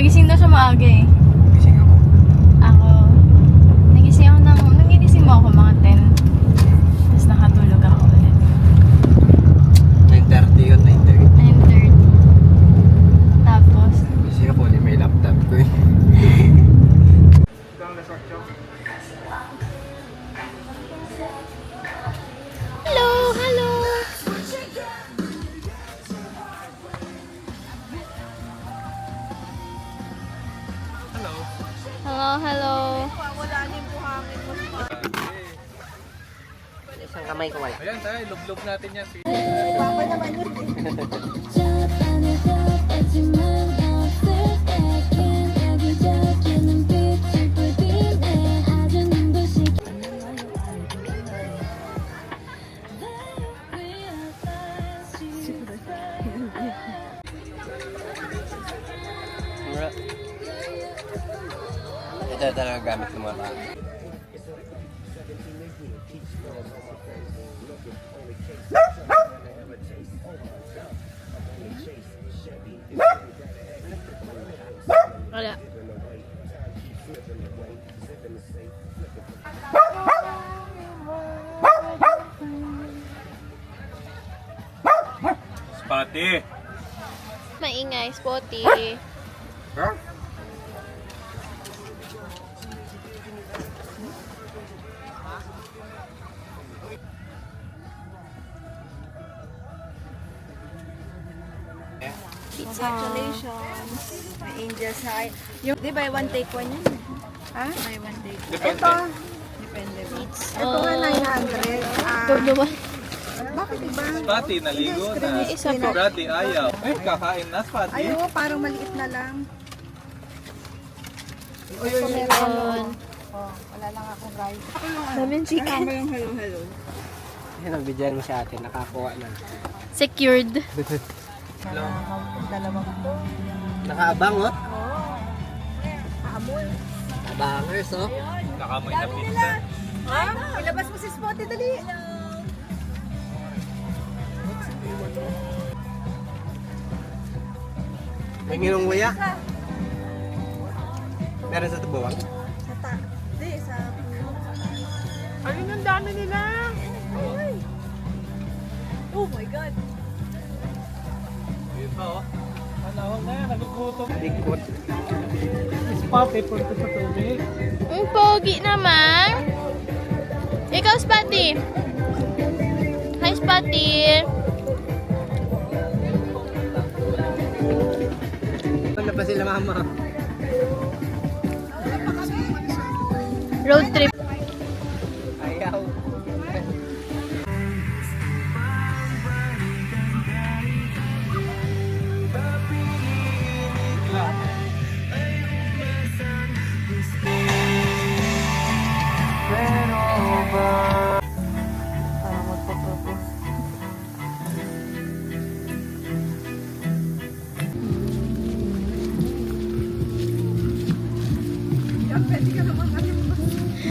Nagising daw siya maaga eh. Gising ako. Nagising mo ako mga 10. Tapos nakatulog ako ulit. 9:30 yun, 9:30. 9:30. Tapos, Gising ako, may laptop ko eh. hello, hello. Hello, hello. Isang kamay ko wala. Ayan tayo, lublob natin yan. Ito talaga gamit ng mga tao. Wala. Spotty! Maingay, spotty. Huh? Congratulations. May Angel's High. Yung, di ba, one take one yun? Ha? Buy one take one. Depende. Depende ba? Ito nga 900. Bakit iba? Spotty, naligo na. Isa Si pa. Brady, ayaw. Ay, kakain na, Spotty. Ay, oo, parang maliit na lang. Meron. Oh, wala lang akong rice. Daming chicken. Kasama yung hello-hello. Yan ang bigyan mo sa atin, nakakuha na. Secured. Dalawang Nakaabang oh. Habol. Abangers oh. Nakamoy na pizza. Ha? Ilabas mo si Spotty, dali. May nginong waya. Meron sa tubuan. Sa ta. Di, sa... Ayun ang dami nila. Oh my God. Yun pa, oh. Panahon na yan, nagugutom. Bigfoot. Spotty, punta sa tubig. Ang pogi naman. Ikaw, Spotty. Hi, Spotty. Ano pa sila mama? Road trip. Ayaw. Parang magpapropose. Pwede ka naman